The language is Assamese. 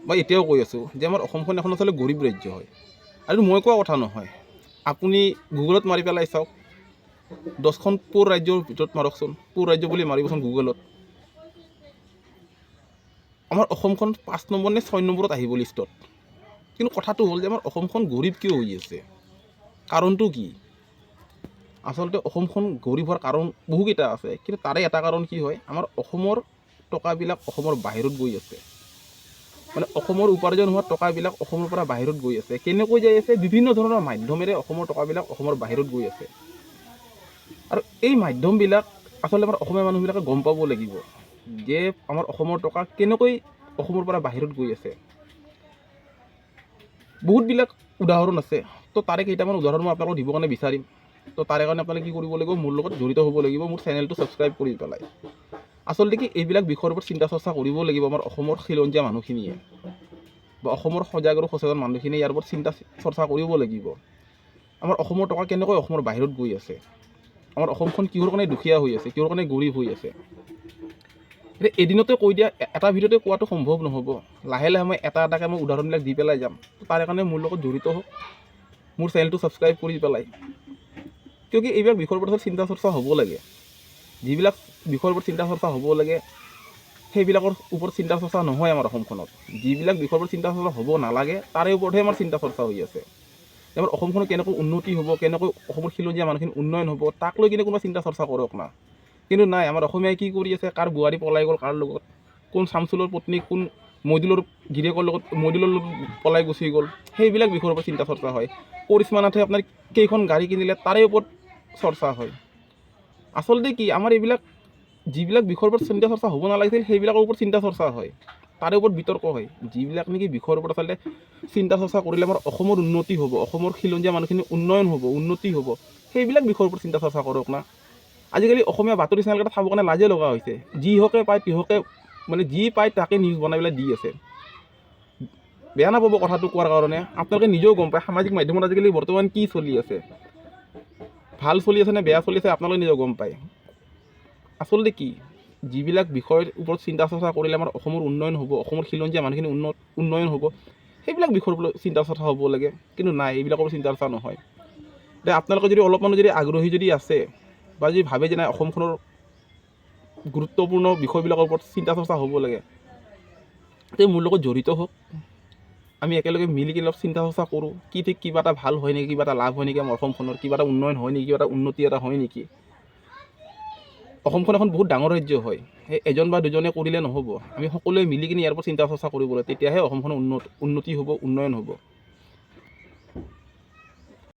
বা এতিয়াও কৈ আছোঁ যে আমাৰ অসমখন এখন আচলতে গৰীব ৰাজ্য হয়। আৰু মই কোৱা কথা নহয়, আপুনি গুগলত মাৰি পেলাই চাওক, 10খন পূৰ ৰাজ্যৰ ভিতৰত মাৰকচোন, পূৰ ৰাজ্য বুলি মাৰিবচোন গুগলত, আমাৰ অসমখন 5 নম্বৰ নে 6 নম্বৰত আহিব লিষ্টত। কিন্তু কথাটো হ'ল যে আমাৰ অসমখন গৰীব কিয় হৈ আছে, কাৰণটো কি? আচলতে অসমখন গৰীব হোৱাৰ কাৰণ বহুকেইটা আছে, কিন্তু তাৰে এটা কাৰণ কি হয়, আমাৰ অসমৰ টকাবিলাক অসমৰ বাহিৰত গৈ আছে। মানে অসমৰ উপাৰ্জন হোৱা টকাবিলাক অসমৰ পৰা বাহিৰত গৈ আছে। কেনেকৈ যাই আছে? বিভিন্ন ধৰণৰ মাধ্যমেৰে অসমৰ টকাবিলাক অসমৰ বাহিৰত গৈ আছে। আৰু এই মাধ্যমবিলাক আচলতে আমাৰ অসমীয়া মানুহবিলাকে গম পাব লাগিব যে আমাৰ অসমৰ টকা কেনেকৈ অসমৰ পৰা বাহিৰত গৈ আছে। বহুতবিলাক উদাহৰণ আছে, তো তাৰে কেইটামান উদাহৰণ মই আপোনালোকক দিবৰ কাৰণে বিচাৰিম। তো তাৰে কাৰণে আপোনালোকে কি কৰিব লাগিব, মোৰ লগত জড়িত হ'ব লাগিব, মোৰ চেনেলটো ছাবস্ক্ৰাইব কৰি পেলাই। আচলতে কি এইবিলাক বিষয়ৰ ওপৰত চিন্তা চৰ্চা কৰিব লাগিব আমাৰ অসমৰ খিলঞ্জীয়া মানুহখিনিয়ে, বা অসমৰ সজাগ আৰু সচেতন মানুহখিনিয়ে ইয়াৰ ওপৰত চিন্তা চৰ্চা কৰিব লাগিব। আমাৰ অসমৰ টকা কেনেকৈ অসমৰ বাহিৰত গৈ আছে, আমাৰ অসমখন কিহৰ কাৰণে দুখীয়া হৈ আছে, কিহৰ কাৰণে গৰীব হৈ আছে। এতিয়া এদিনতে কৈ দিয়া, এটা ভিডিঅ'তে কোৱাটো সম্ভৱ নহ'ব। লাহে লাহে মই এটা এটাকৈ মই উদাহৰণবিলাক দি পেলাই যাম। তাৰে কাৰণে মোৰ লগত জড়িত হওক, মোৰ চেনেলটো ছাবস্ক্ৰাইব কৰি পেলাই। কিয় কি এইবিলাক বিষয়ৰ ওপৰত চিন্তা চৰ্চা হ'ব লাগে। যিবিলাক বিষয়ৰ ওপৰত চিন্তা চৰ্চা হ'ব লাগে সেইবিলাকৰ ওপৰত চিন্তা চৰ্চা নহয় আমাৰ অসমখনত। যিবিলাক বিষয়ৰ ওপৰত চিন্তা চৰ্চা হ'ব নালাগে তাৰে ওপৰতহে আমাৰ চিন্তা চৰ্চা হৈ আছে। আমাৰ অসমখনৰ কেনেকৈ উন্নতি হ'ব, কেনেকৈ অসমৰ খিলঞ্জীয়া মানুহখিনি উন্নয়ন হ'ব, তাক লৈ কিনে কোনোবা চিন্তা চৰ্চা কৰক না। কিন্তু নাই, আমাৰ অসমীয়াই কি কৰি আছে, কাৰ বোৱাৰী পলাই গ'ল কাৰ লগত, কোন চামচুলৰ পত্নী কোন মইদুলৰ গিৰিয়েকৰ লগত মইদুলৰ লগত পলাই গুচি গ'ল, সেইবিলাক বিষয়ৰ ওপৰত চিন্তা চৰ্চা হয়। কৰিশ্মা নাথে আপোনাৰ কেইখন গাড়ী কিনিলে তাৰে ওপৰত চৰ্চা হয়। আচলতে কি আমাৰ এইবিলাক যিবিলাক বিষয়ৰ ওপৰত চিন্তা চৰ্চা হ'ব নালাগিছিল সেইবিলাকৰ ওপৰত চিন্তা চৰ্চা হয়, তাৰে ওপৰত বিতৰ্ক হয়। যিবিলাক নেকি বিষয়ৰ ওপৰত আচলতে চিন্তা চৰ্চা কৰিলে আমাৰ অসমৰ উন্নতি হ'ব, অসমৰ খিলঞ্জীয়া মানুহখিনি উন্নয়ন হ'ব, উন্নতি হ'ব, সেইবিলাক বিষয়ৰ ওপৰত চিন্তা চৰ্চা কৰক না। আজিকালি অসমীয়া বাতৰি চেনেলকেইটা চাবৰ কাৰণে লাজে লগা হৈছে। যিহকে পায় তিহকে মানে যি পায় তাকে নিউজ বনাই পেলাই দি আছে। বেয়া নাপাব কথাটো কোৱাৰ কাৰণে, আপোনালোকে নিজেও গম পায় সামাজিক মাধ্যমত আজিকালি বৰ্তমান কি চলি আছে, ভাল চলি আছে নে বেয়া চলি আছে আপোনালোকে নিজেও গম পায়। আচলতে কি যিবিলাক বিষয়ৰ ওপৰত চিন্তা চৰ্চা কৰিলে আমাৰ অসমৰ উন্নয়ন হ'ব, অসমৰ খিলঞ্জীয়া মানুহখিনি উন্নয়ন হ'ব, সেইবিলাক বিষয়ৰ ওপৰত চিন্তা চৰ্চা হ'ব লাগে। কিন্তু নাই, এইবিলাকৰ চিন্তা চৰ্চা নহয়। এতিয়া আপোনালোকে যদি অলপমানো যদি আগ্ৰহী যদি আছে বা যদি ভাবে যে নাই অসমখনৰ গুৰুত্বপূৰ্ণ বিষয়বিলাকৰ ওপৰত চিন্তা চৰ্চা হ'ব লাগে, তে মোৰ লগত জড়িত হওক। আমি একেলগে মিলি কিনে অলপ চিন্তা চৰ্চা কৰোঁ। কি ঠিক কিবা এটা ভাল হয় নেকি, কিবা এটা লাভ হয় নেকি, আমাৰ অসমখনৰ কিবা এটা উন্নয়ন হয় নেকি, কিবা এটা উন্নতি এটা হয় নেকি। অসমখন এখন বহুত ডাঙৰ ৰাজ্য হয়, সেই এজন বা দুজনে কৰিলে নহ'ব। আমি সকলোৱে মিলি কিনে ইয়াৰ ওপৰত চিন্তা চৰ্চা কৰিব লাগে, তেতিয়াহে অসমখনৰ উন্নতি হ'ব, উন্নয়ন হ'ব।